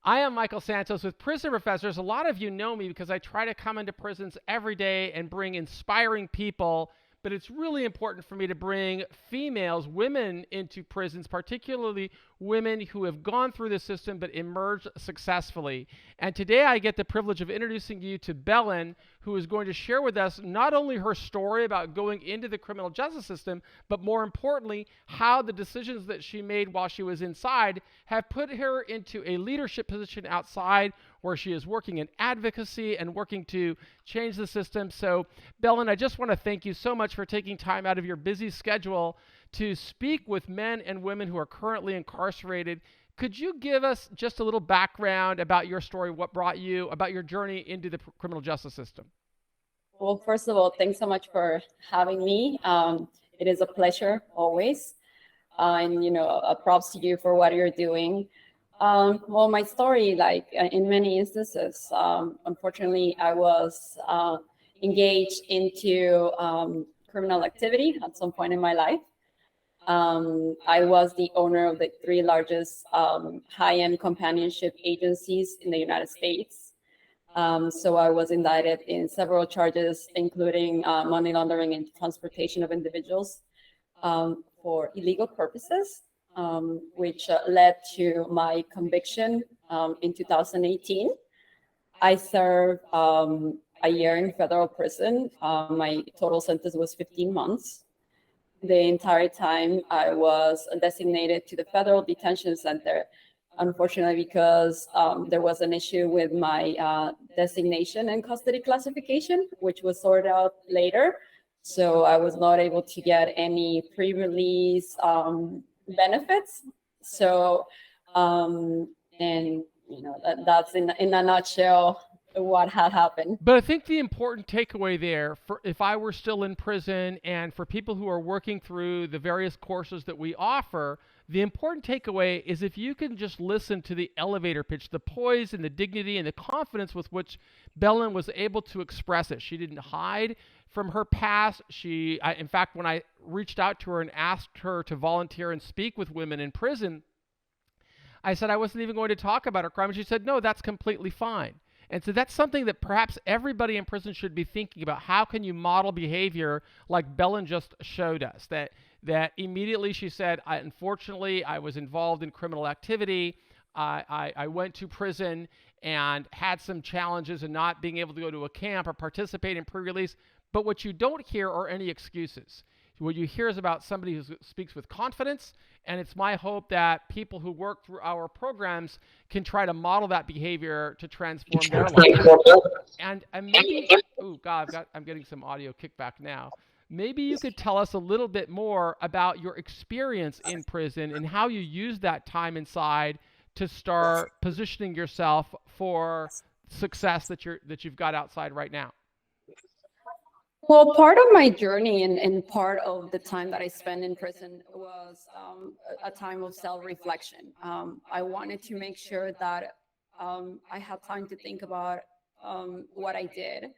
I am Michael Santos with Prison Professors. A lot of you know me because I try to come into prisons every day and bring inspiring people, but it's really important for me to bring females, women into prisons, particularly women who have gone through the system but emerged successfully. And today I get the privilege of introducing you to Belen, who is going to share with us not only her story about going into the criminal justice system, but more importantly, how the decisions that she made while she was inside have put her into a leadership position outside where she is working in advocacy and working to change the system. So, Belen, I just want to thank you so much for taking time out of your busy schedule to speak with men and women who are currently incarcerated. Could you give us just a little background about your story, what brought you, about your journey into the criminal justice system? Well, first of all, thanks so much for having me. It is a pleasure always. And props to you for what you're doing. Well, my story, like in many instances, unfortunately, I was engaged into criminal activity at some point in my life. I was the owner of the three largest high-end companionship agencies in the United States. So I was indicted in several charges, including money laundering and transportation of individuals for illegal purposes, which led to my conviction in 2018. I served a year in federal prison. My total sentence was 15 months. The entire time I was designated to the federal detention center, unfortunately, because there was an issue with my designation and custody classification, which was sorted out later. So I was not able to get any pre-release benefits. So, that's in a nutshell what had happened. But I think the important takeaway there, for if I were still in prison and for people who are working through the various courses that we offer, the important takeaway is if you can just listen to the elevator pitch, the poise and the dignity and the confidence with which Belen was able to express it. She didn't hide from her past. In fact, when I reached out to her and asked her to volunteer and speak with women in prison, I said I wasn't even going to talk about her crime. And she said, no, that's completely fine. And so that's something that perhaps everybody in prison should be thinking about. How can you model behavior like Belen just showed us? That immediately she said, unfortunately, I was involved in criminal activity. I went to prison and had some challenges in not being able to go to a camp or participate in pre-release. But what you don't hear are any excuses. What you hear is about somebody who speaks with confidence, and it's my hope that people who work through our programs can try to model that behavior to transform their life. And maybe, oh God, I'm getting some audio kickback now. Maybe you could tell us a little bit more about your experience in prison and how you use that time inside to start positioning yourself for success that you've got outside right now. Well, part of my journey and part of the time that I spent in prison was a time of self-reflection. I wanted to make sure that I had time to think about what I did,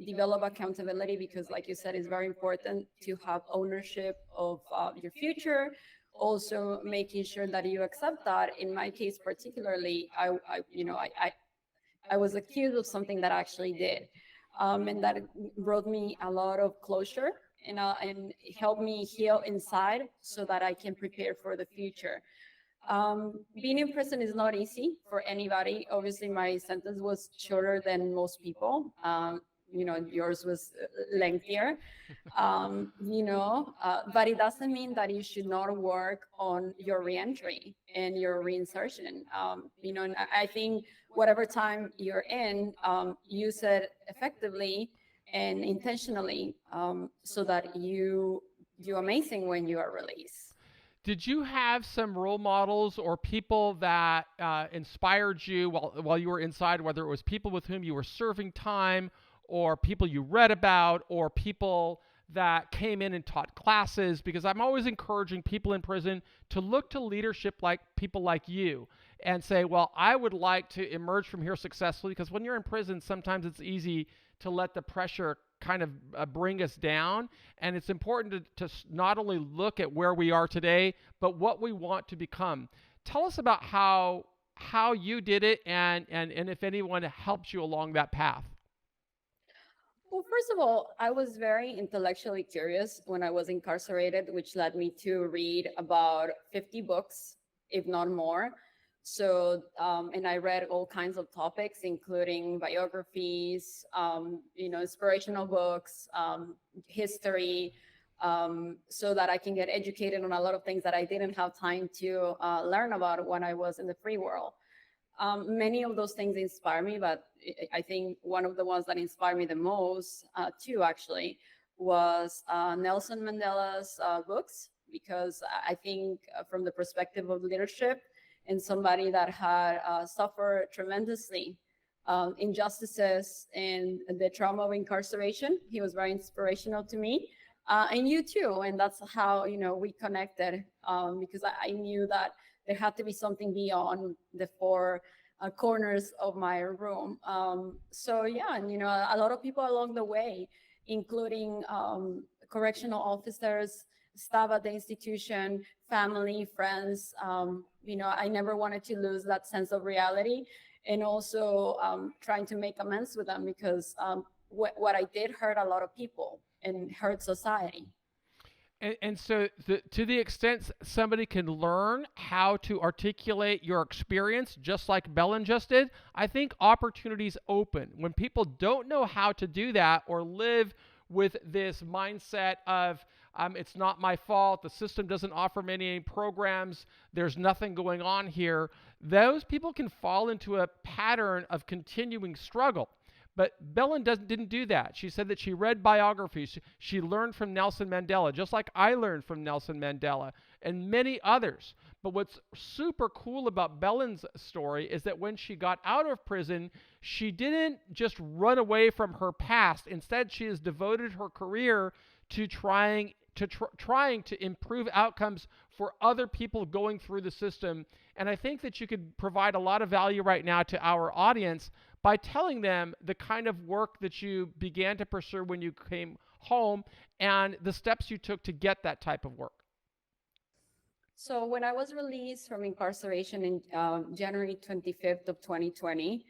develop accountability, because like you said, it's very important to have ownership of your future. Also making sure that you accept that. In my case, particularly, I was accused of something that I actually did. And that brought me a lot of closure and helped me heal inside so that I can prepare for the future. Being in prison is not easy for anybody. Obviously, my sentence was shorter than most people. Yours was lengthier, but it doesn't mean that you should not work on your reentry and your reinsertion. And I think whatever time you're in, use it effectively and intentionally so that you do amazing when you are released. Did you have some role models or people that inspired you while you were inside, whether it was people with whom you were serving time or people you read about or people that came in and taught classes? Because I'm always encouraging people in prison to look to leadership like people like you and say, well, I would like to emerge from here successfully, because when you're in prison, sometimes it's easy to let the pressure kind of bring us down. And it's important to not only look at where we are today, but what we want to become. Tell us about how how you did it, and if anyone helps you along that path. Well, first of all, I was very intellectually curious when I was incarcerated, which led me to read about 50 books, if not more. So, and I read all kinds of topics, including biographies, inspirational books, history, so that I can get educated on a lot of things that I didn't have time to learn about when I was in the free world. Many of those things inspire me, but I think one of the ones that inspired me the most, too, actually, was Nelson Mandela's books, because I think from the perspective of leadership and somebody that had suffered tremendously injustices and the trauma of incarceration, he was very inspirational to me. And you too, and that's how we connected, because I knew that there had to be something beyond the four corners of my room. So yeah, and a lot of people along the way, including correctional officers, staff at the institution, family, friends. I never wanted to lose that sense of reality, and also trying to make amends with them, because what I did hurt a lot of people and hurt society. And so, to the extent somebody can learn how to articulate your experience, just like Belen just did, I think opportunities open. When people don't know how to do that, or live with this mindset of, it's not my fault, the system doesn't offer me any programs, there's nothing going on here, those people can fall into a pattern of continuing struggle. But Belen didn't do that. She said that she read biographies. She learned from Nelson Mandela, just like I learned from Nelson Mandela and many others. But what's super cool about Belen's story is that when she got out of prison, she didn't just run away from her past. Instead, she has devoted her career to trying to improve outcomes for other people going through the system. And I think that you could provide a lot of value right now to our audience by telling them the kind of work that you began to pursue when you came home and the steps you took to get that type of work. So when I was released from incarceration in January 25th of 2020,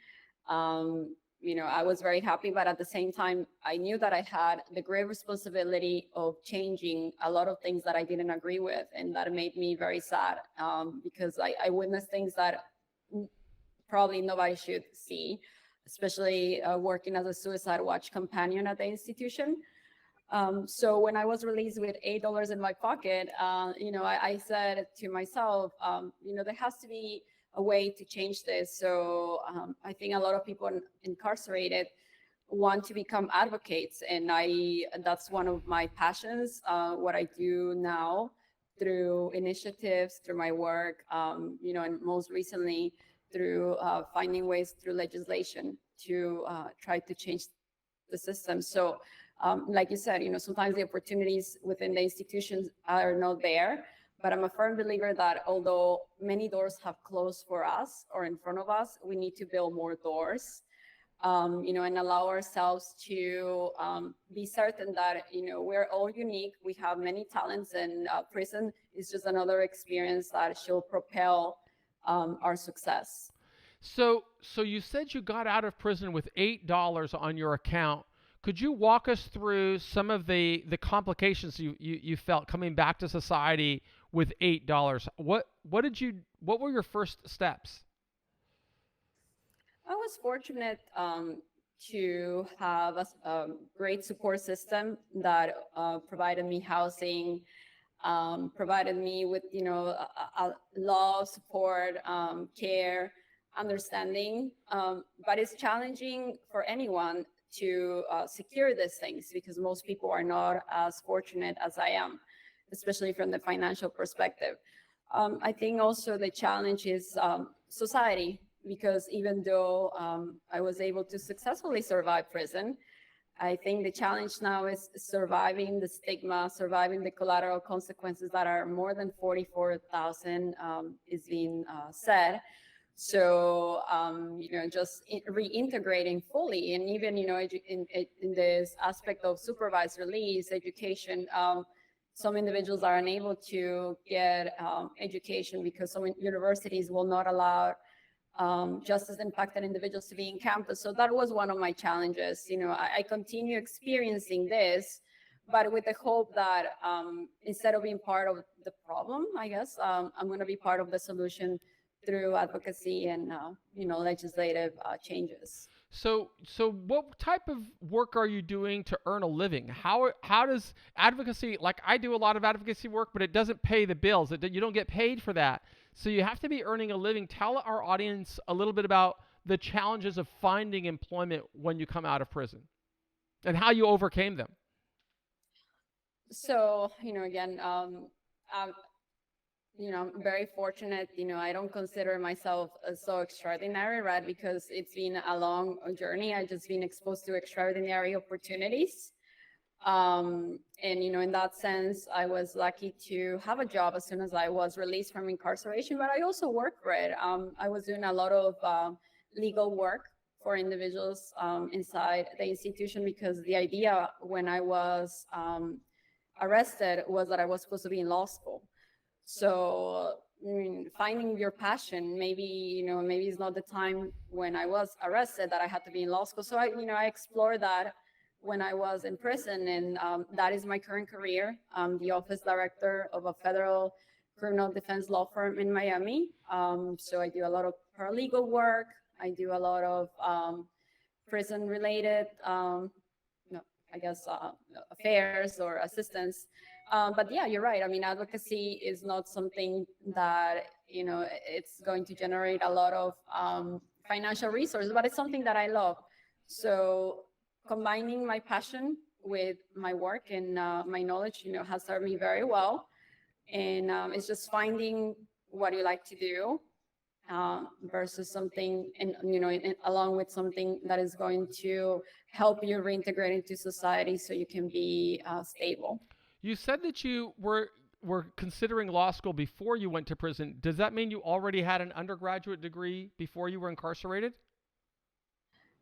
I was very happy, but at the same time, I knew that I had the great responsibility of changing a lot of things that I didn't agree with, and that made me very sad, because I witnessed things that probably nobody should see, especially working as a suicide watch companion at the institution. So when I was released with $8 in my pocket, I said to myself, there has to be a way to change this. So I think a lot of people incarcerated want to become advocates, and that's one of my passions. What I do now through initiatives, through my work, and most recently through finding ways through legislation to try to change the system. So like you said, sometimes the opportunities within the institutions are not there, but I'm a firm believer that although many doors have closed for us or in front of us, we need to build more doors, and allow ourselves to be certain that, we're all unique. We have many talents, and prison is just another experience that should propel our success. So you said you got out of prison with $8 on your account. Could you walk us through some of the complications you felt coming back to society with $8? What were your first steps? I was fortunate to have a great support system that provided me housing, provided me with love, support, care, understanding. But it's challenging for anyone to secure these things, because most people are not as fortunate as I am, especially from the financial perspective. I think also the challenge is society, because even though I was able to successfully survive prison, I think the challenge now is surviving the stigma, surviving the collateral consequences that are more than 44,000 is being said. So, just reintegrating fully, and even, in this aspect of supervised release, education, some individuals are unable to get education because some universities will not allow justice impacted individuals to be in campus. So that was one of my challenges. I continue experiencing this, but with the hope that instead of being part of the problem, I guess, I'm going to be part of the solution through advocacy and, legislative changes. So what type of work are you doing to earn a living? How does advocacy, like I do a lot of advocacy work, but it doesn't pay the bills. You don't get paid for that. So you have to be earning a living. Tell our audience a little bit about the challenges of finding employment when you come out of prison and how you overcame them. So, again, I'm, I'm very fortunate. I don't consider myself so extraordinary, right? Because it's been a long journey. I've just been exposed to extraordinary opportunities. And, in that sense, I was lucky to have a job as soon as I was released from incarceration, but I also worked, right? I was doing a lot of legal work for individuals inside the institution, because the idea when I was arrested was that I was supposed to be in law school. So, finding your passion, maybe it's not the time when I was arrested that I had to be in law school. So I explored that when I was in prison, and that is my current career. I'm the office director of a federal criminal defense law firm in Miami. So I do a lot of paralegal work. I do a lot of prison related, no, I guess, affairs or assistance. But yeah, you're right. I mean, advocacy is not something that, it's going to generate a lot of financial resources, but it's something that I love. So combining my passion with my work and my knowledge, has served me very well. And it's just finding what you like to do versus something, and along with something that is going to help you reintegrate into society so you can be stable. You said that you were considering law school before you went to prison. Does that mean you already had an undergraduate degree before you were incarcerated?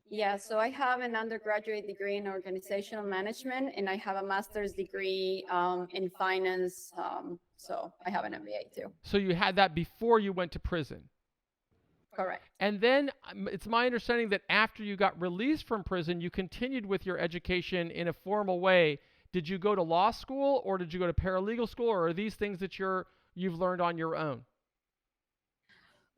Yeah, so I have an undergraduate degree in organizational management, and I have a master's degree in finance. So I have an MBA too. So you had that before you went to prison. Correct. And then it's my understanding that after you got released from prison, you continued with your education in a formal way. Did you go to law school, or did you go to paralegal school, or are these things that you've learned on your own?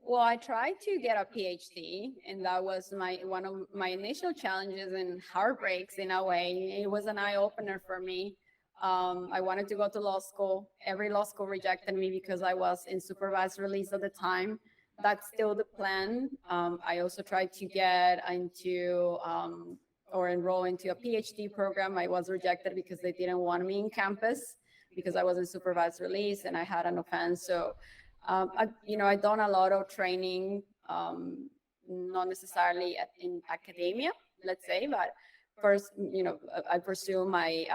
Well, I tried to get a PhD, and that was one of my initial challenges and heartbreaks in a way. It was an eye opener for me. I wanted to go to law school. Every law school rejected me because I was in supervised release at the time. That's still the plan. I also tried to get into or enroll into a PhD program. I was rejected because they didn't want me in campus because I was in supervised release and I had an offense. So I've done a lot of training, not necessarily in academia, let's say, but first, I pursue my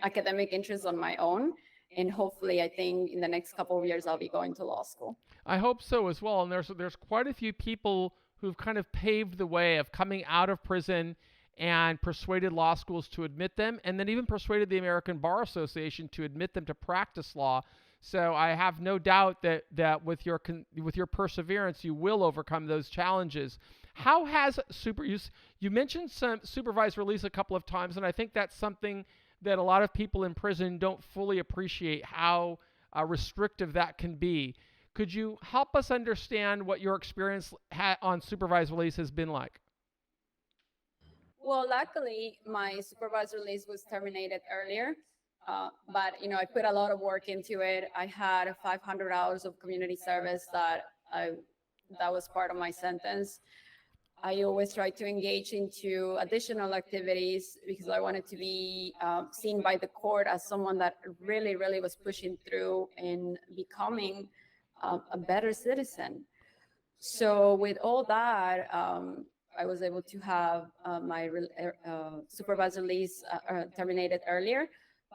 academic interests on my own. And hopefully, I think in the next couple of years, I'll be going to law school. I hope so as well. And there's quite a few people who've kind of paved the way of coming out of prison and persuaded law schools to admit them, and then even persuaded the American Bar Association to admit them to practice law. So I have no doubt that with your perseverance, you will overcome those challenges. How has you mentioned some supervised release a couple of times, and I think that's something that a lot of people in prison don't fully appreciate, how restrictive that can be. Could you help us understand what your experience on supervised release has been like? Well, luckily, my supervised release was terminated earlier, but I put a lot of work into it. I had 500 hours of community service that was part of my sentence. I always tried to engage into additional activities because I wanted to be seen by the court as someone that really, really was pushing through and becoming a better citizen. So with all that, I was able to have my supervised release terminated earlier,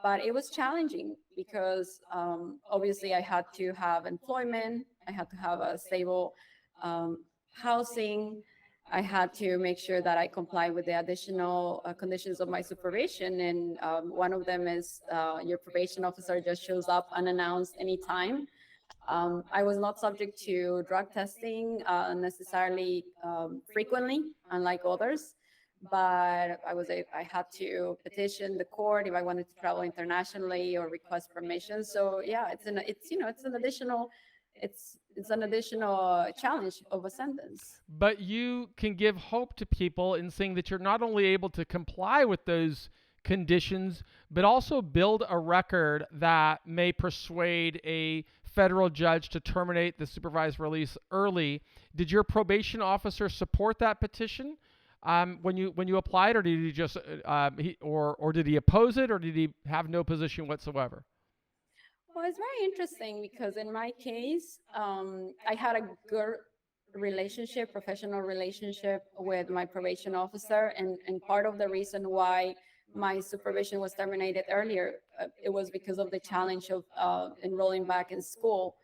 but it was challenging because obviously I had to have employment, I had to have a stable housing, I had to make sure that I comply with the additional conditions of my supervision. And one of them is your probation officer just shows up unannounced anytime. I was not subject to drug testing necessarily frequently, unlike others. But I had to petition the court if I wanted to travel internationally or request permission. So yeah, it's an additional challenge of a sentence. But you can give hope to people in saying that you're not only able to comply with those conditions, but also build a record that may persuade a federal judge to terminate the supervised release early. Did your probation officer support that petition when you applied, or did he just or did he oppose it, or did he have no position whatsoever? Well, it's very interesting because in my case, I had a good relationship, professional relationship with my probation officer, and part of the reason why my supervision was terminated earlier, it was because of the challenge of enrolling back in school.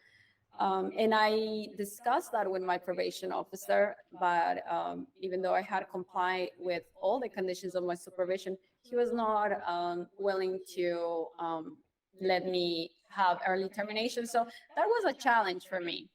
And I discussed that with my probation officer, but even though I had complied with all the conditions of my supervision, he was not willing to let me have early termination. So that was a challenge for me.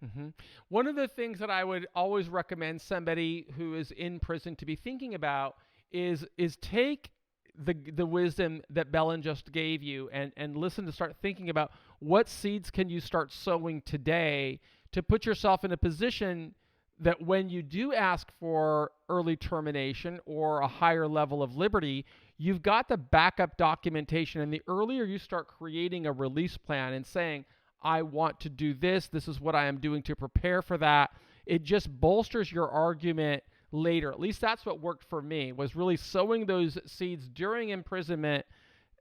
hmm One of the things that I would always recommend somebody who is in prison to be thinking about is take the wisdom that Belen just gave you and listen to start thinking about what seeds can you start sowing today to put yourself in a position that when you do ask for early termination or a higher level of liberty, you've got the backup documentation. And the earlier you start creating a release plan and saying, I want to do this, this is what I am doing to prepare for that, it just bolsters your argument later. At least that's what worked for me, was really sowing those seeds during imprisonment,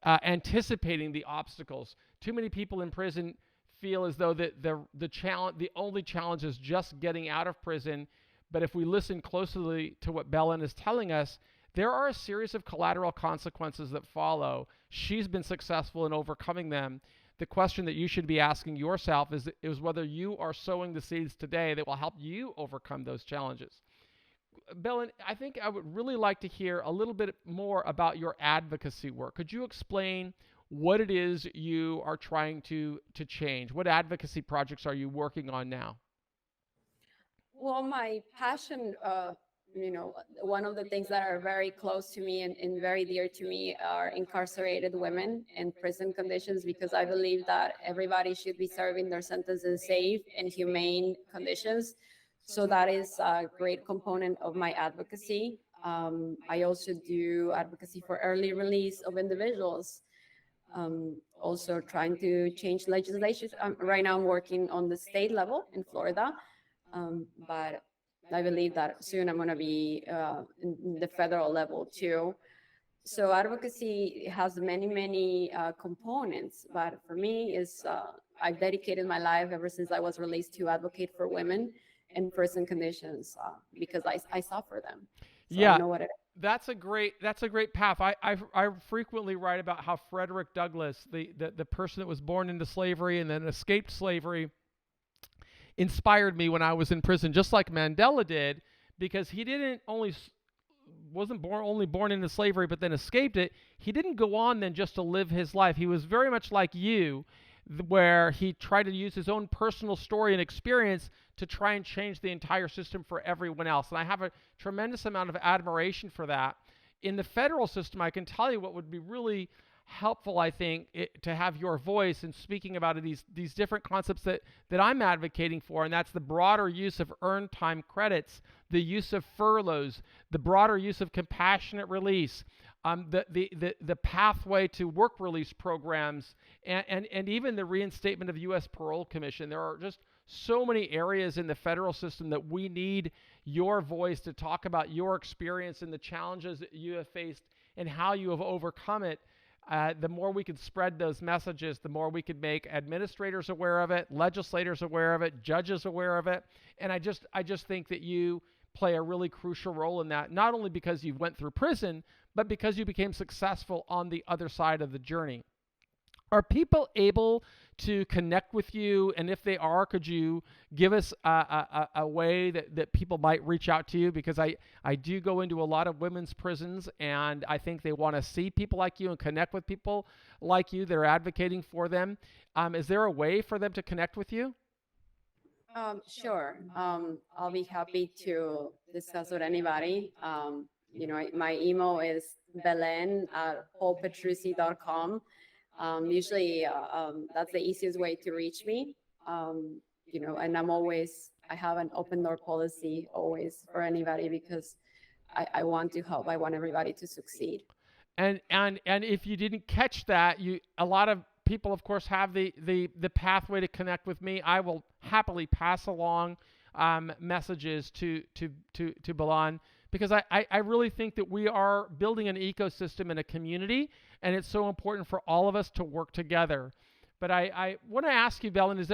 anticipating the obstacles. Too many people in prison feel as though the only challenge is just getting out of prison. But if we listen closely to what Belen is telling us, there are a series of collateral consequences that follow. She's been successful in overcoming them. The question that you should be asking yourself is whether you are sowing the seeds today that will help you overcome those challenges. Belen, I think I would really like to hear a little bit more about your advocacy work. Could you explain what it is you are trying to change? What advocacy projects are you working on now? Well, my passion, one of the things that are very close to me and very dear to me are incarcerated women in prison conditions, because I believe that everybody should be serving their sentence in safe and humane conditions. So that is a great component of my advocacy. I also do advocacy for early release of individuals. Also trying to change legislation. Right now I'm working on the state level in Florida, but I believe that soon I'm going to be in the federal level too. So advocacy has many, many components, but for me is I've dedicated my life ever since I was released to advocate for women in prison conditions because I suffer them. So I Yeah, know what it is. that's a great path. I frequently write about how Frederick Douglass, the person that was born into slavery and then escaped slavery, inspired me when I was in prison, just like Mandela did, because he didn't only wasn't born into slavery, but then escaped it. He didn't go on then just to live his life. He was very much like you, where he tried to use his own personal story and experience to try and change the entire system for everyone else. And I have a tremendous amount of admiration for that. In the federal system, I can tell you what would be really helpful, I think, to have your voice in speaking about these different concepts that I'm advocating for, and that's the broader use of earned time credits, the use of furloughs, the broader use of compassionate release, the pathway to work release programs, and even the reinstatement of the U.S. Parole Commission. There are just so many areas in the federal system that we need your voice to talk about your experience and the challenges that you have faced and how you have overcome it. The more we can spread those messages, the more we could make administrators aware of it, legislators aware of it, judges aware of it. And I just think that you play a really crucial role in that, not only because you went through prison, but because you became successful on the other side of the journey. Are people able to connect with you? And if they are, could you give us a way that people might reach out to you? Because I do go into a lot of women's prisons, and I think they want to see people like you and connect with people like you that are advocating for them. Is there a way for them to connect with you? Sure. I'll be happy to discuss with anybody. My email is belen at paulpetrucci.com. Usually, that's the easiest way to reach me. And I have an open door policy always for anybody because I want to help. I want everybody to succeed. And if you didn't catch that, a lot of people, of course, have the pathway to connect with me. I will happily pass along messages to Belen, because I really think that we are building an ecosystem and a community, and it's so important for all of us to work together. But I want to ask you, Belen,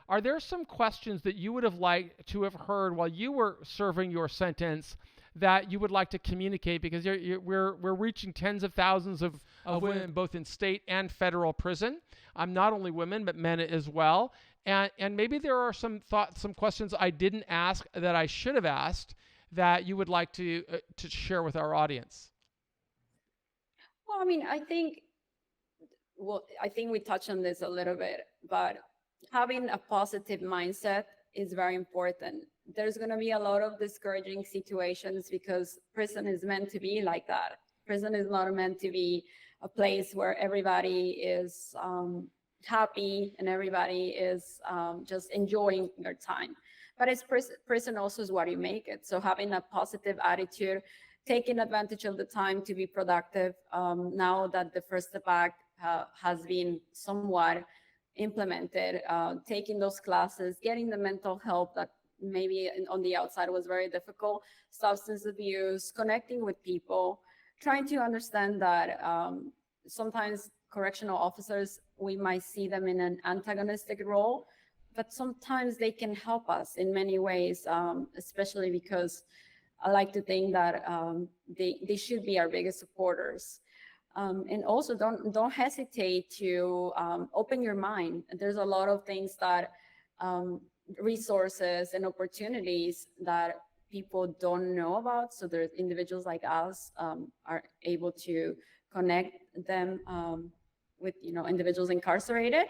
are there some questions that you would have liked to have heard while you were serving your sentence that you would like to communicate? Because we're reaching tens of thousands of women, both in state and federal prison. Not only women, but men as well. And maybe there are some questions I didn't ask that I should have asked that you would like to share with our audience. Well, I think we touched on this a little bit, but having a positive mindset is very important. There's going to be a lot of discouraging situations because prison is meant to be like that. Prison is not meant to be a place where everybody is happy and everybody is just enjoying their time. But prison also is what you make it. So having a positive attitude, taking advantage of the time to be productive. Now that the First Step Act has been somewhat implemented, taking those classes, getting the mental help that maybe on the outside was very difficult, substance abuse, connecting with people, trying to understand that sometimes correctional officers, we might see them in an antagonistic role, but sometimes they can help us in many ways, especially because I like to think that they should be our biggest supporters. And also don't hesitate to open your mind. There's a lot of things that resources and opportunities that people don't know about. So there's individuals like us are able to connect them with individuals incarcerated,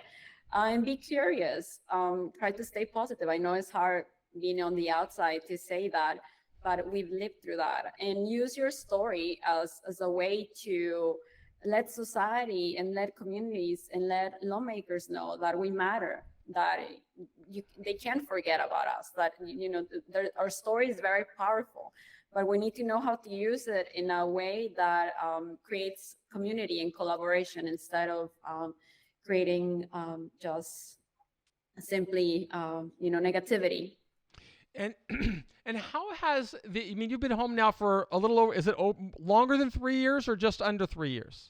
and be curious. Try to stay positive. I know it's hard being on the outside to say that, but we've lived through that. And use your story as a way to let society and let communities and let lawmakers know that we matter, that they can't forget about us, that our story is very powerful, but we need to know how to use it in a way that creates community and collaboration instead of creating just simply negativity. And and how has you've been home now for a little over, is it longer than 3 years or just under 3 years?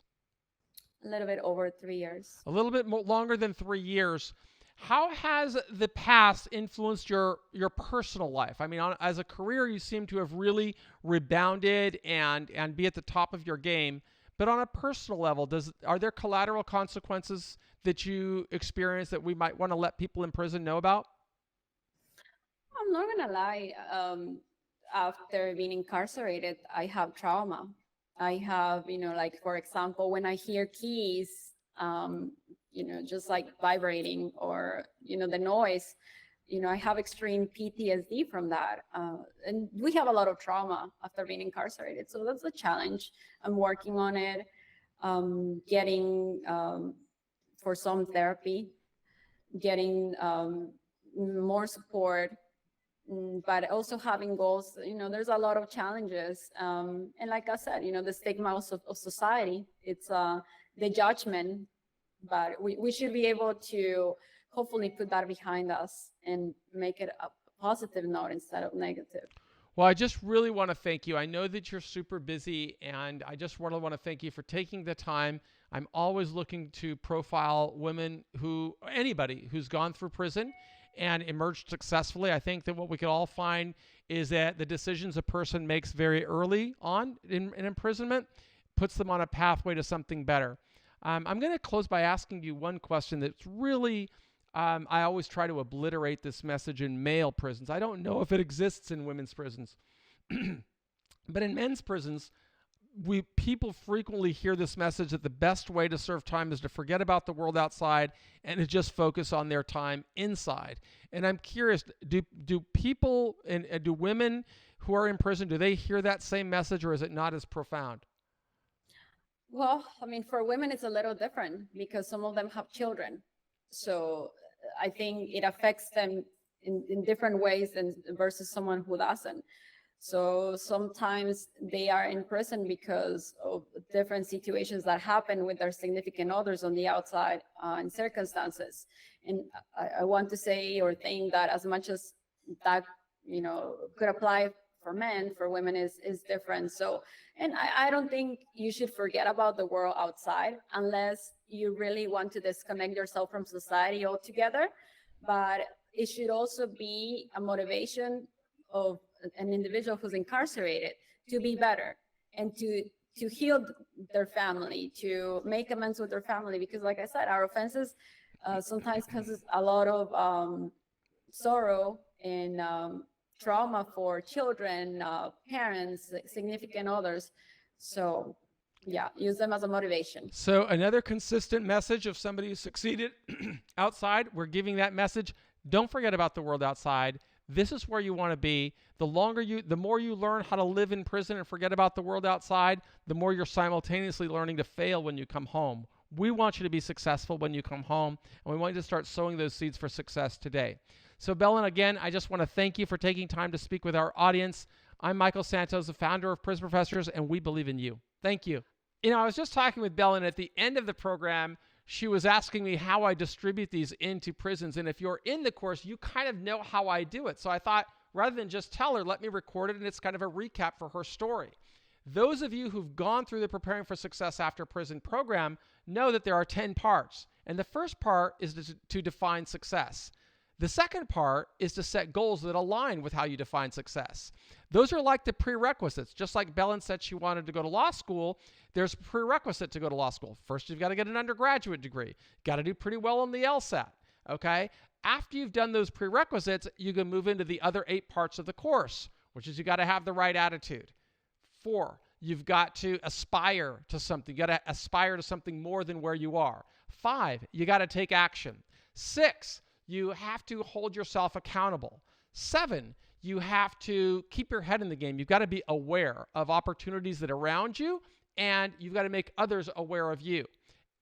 A little bit over 3 years. A little bit longer than 3 years. How has the past influenced your personal life? I mean, as a career, you seem to have really rebounded and be at the top of your game. But on a personal level, are there collateral consequences that you experience that we might want to let people in prison know about? I'm not gonna lie. After being incarcerated, I have trauma. I have, like for example, when I hear keys, just like vibrating or the noise, I have extreme PTSD from that, and we have a lot of trauma after being incarcerated. So that's a challenge. I'm working on it, getting for some therapy, getting more support. But also having goals, there's a lot of challenges. And like I said, the stigma of society, it's the judgment, but we should be able to hopefully put that behind us and make it a positive note instead of negative. Well, I just really want to thank you. I know that you're super busy, and I just want to thank you for taking the time. I'm always looking to profile women anybody who's gone through prison and emerged successfully. I think that what we could all find is that the decisions a person makes very early on in imprisonment puts them on a pathway to something better. I'm going to close by asking you one question that's really, I always try to obliterate this message in male prisons. I don't know if it exists in women's prisons, but in men's prisons, people frequently hear this message that the best way to serve time is to forget about the world outside and to just focus on their time inside. And I'm curious, do people and do women who are in prison, do they hear that same message, or is it not as profound? Well, I mean, for women, it's a little different because some of them have children. So I think it affects them in different ways than versus someone who doesn't. So sometimes they are in prison because of different situations that happen with their significant others on the outside and circumstances. And I want to say or think that as much as that, could apply for men, for women is different. So, and I don't think you should forget about the world outside unless you really want to disconnect yourself from society altogether. But it should also be a motivation of an individual who's incarcerated to be better and to heal their family, to make amends with their family, because like I said, our offenses sometimes causes a lot of sorrow and trauma for children, parents, significant others. So yeah, use them as a motivation. So another consistent message of somebody who succeeded outside, we're giving that message. Don't forget about the world outside. This is where you want to be. The more you learn how to live in prison and forget about the world outside, the more you're simultaneously learning to fail when you come home. We want you to be successful when you come home, and we want you to start sowing those seeds for success today. So Belen, again, I just want to thank you for taking time to speak with our audience. I'm Michael Santos, the founder of Prison Professors, and we believe in you. Thank you. I was just talking with Belen at the end of the program. She was asking me how I distribute these into prisons. And if you're in the course, you kind of know how I do it. So I thought, rather than just tell her, let me record it, and it's kind of a recap for her story. Those of you who've gone through the Preparing for Success After Prison program know that there are 10 parts. And the first part is to define success. The second part is to set goals that align with how you define success. Those are like the prerequisites. Just like Belen said she wanted to go to law school, there's a prerequisite to go to law school. First, you've got to get an undergraduate degree. Got to do pretty well on the LSAT, okay? After you've done those prerequisites, you can move into the other 8 parts of the course, which is you got to have the right attitude. 4, you've got to aspire to something. You got to aspire to something more than where you are. 5, you got to take action. 6, you have to hold yourself accountable. 7, you have to keep your head in the game. You've got to be aware of opportunities that are around you, and you've got to make others aware of you.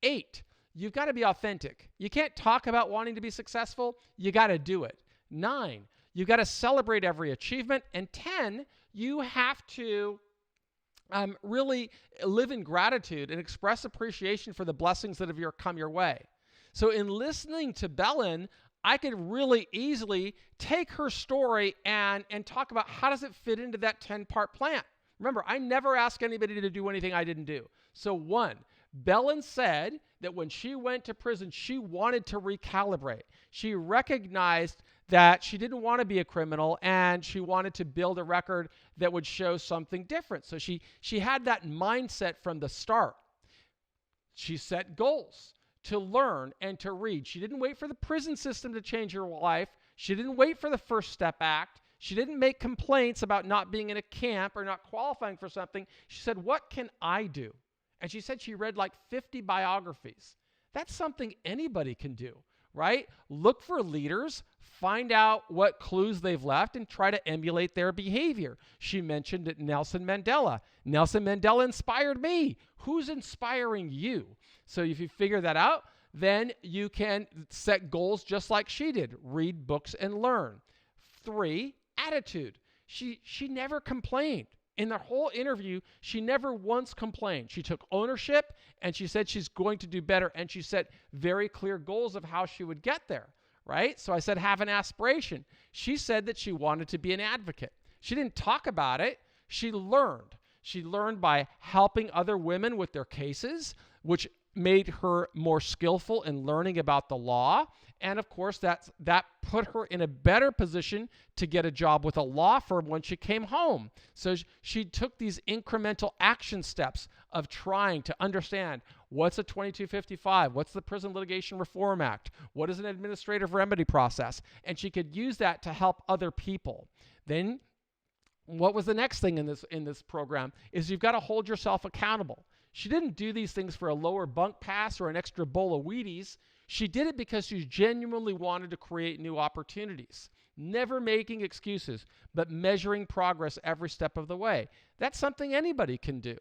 8, you've got to be authentic. You can't talk about wanting to be successful. You got to do it. 9, you've got to celebrate every achievement. And 10, you have to really live in gratitude and express appreciation for the blessings that have come your way. So in listening to Belen, I could really easily take her story and talk about how does it fit into that 10-part plan. Remember, I never ask anybody to do anything I didn't do. So 1, Belen said that when she went to prison, she wanted to recalibrate. She recognized that she didn't want to be a criminal, and she wanted to build a record that would show something different. So she had that mindset from the start. She set goals to learn and to read. She didn't wait for the prison system to change her life. She didn't wait for the First Step Act. She didn't make complaints about not being in a camp or not qualifying for something. She said, what can I do? And she said she read like 50 biographies. That's something anybody can do, right? Look for leaders, find out what clues they've left, and try to emulate their behavior. She mentioned Nelson Mandela. Nelson Mandela inspired me. Who's inspiring you? So if you figure that out, then you can set goals just like she did. Read books and learn. 3, attitude. She never complained. In the whole interview, she never once complained. She took ownership, and she said she's going to do better, and she set very clear goals of how she would get there, right? So I said, have an aspiration. She said that she wanted to be an advocate. She didn't talk about it. She learned. She learned by helping other women with their cases, which made her more skillful in learning about the law. And of course, that put her in a better position to get a job with a law firm when she came home. So she took these incremental action steps of trying to understand what's a 2255, what's the Prison Litigation Reform Act, what is an administrative remedy process, and she could use that to help other people. Then what was the next thing in this program is you've got to hold yourself accountable. She didn't do these things for a lower bunk pass or an extra bowl of Wheaties. She did it because she genuinely wanted to create new opportunities, never making excuses, but measuring progress every step of the way. That's something anybody can do.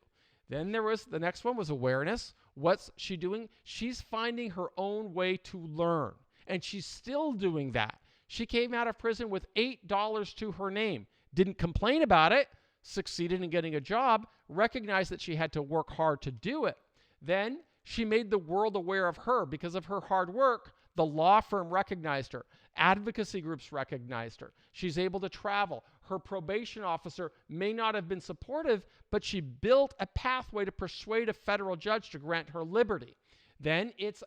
Then the next one was awareness. What's she doing? She's finding her own way to learn, and she's still doing that. She came out of prison with $8 to her name, didn't complain about it, succeeded in getting a job, recognized that she had to work hard to do it. Then she made the world aware of her because of her hard work. The law firm recognized her. Advocacy groups recognized her. She's able to travel. Her probation officer may not have been supportive, but she built a pathway to persuade a federal judge to grant her liberty. Then it's,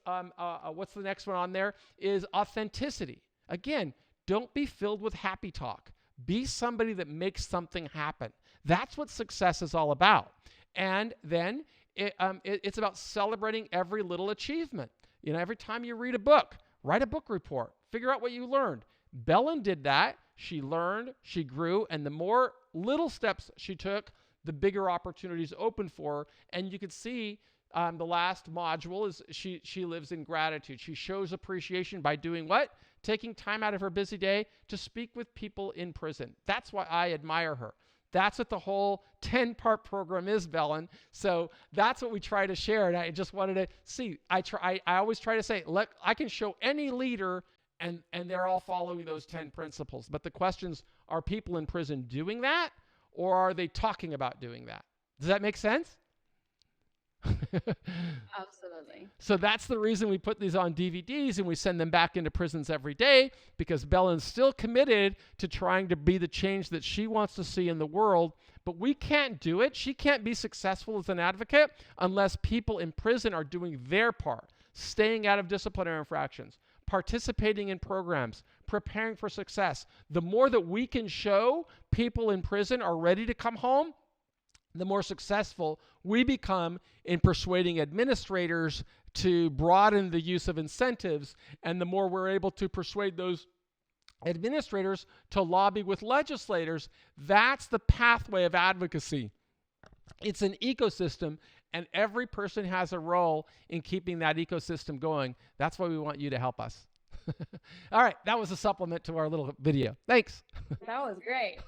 what's the next one on there? Is authenticity. Again, don't be filled with happy talk. Be somebody that makes something happen. That's what success is all about. And then it's about celebrating every little achievement. You know, every time you read a book, write a book report. Figure out what you learned. Belen did that. She learned, she grew, and the more little steps she took, the bigger opportunities opened for her. And you could see the last module is she lives in gratitude. She shows appreciation by doing what? Taking time out of her busy day to speak with people in prison. That's why I admire her. That's what the whole 10-part program is, Belen. So that's what we try to share. And I just wanted to see, I always try to say, I can show any leader and they're all following those 10 principles. But the questions, are people in prison doing that, or are they talking about doing that? Does that make sense? Absolutely. So that's the reason we put these on DVDs and we send them back into prisons every day, because Belen's still committed to trying to be the change that she wants to see in the world. But we can't do it. She can't be successful as an advocate unless people in prison are doing their part, staying out of disciplinary infractions, participating in programs, preparing for success. The more that we can show people in prison are ready to come home, the more successful we become in persuading administrators to broaden the use of incentives, and the more we're able to persuade those administrators to lobby with legislators. That's the pathway of advocacy. It's an ecosystem, and every person has a role in keeping that ecosystem going. That's why we want you to help us. All right, that was a supplement to our little video. Thanks. That was great.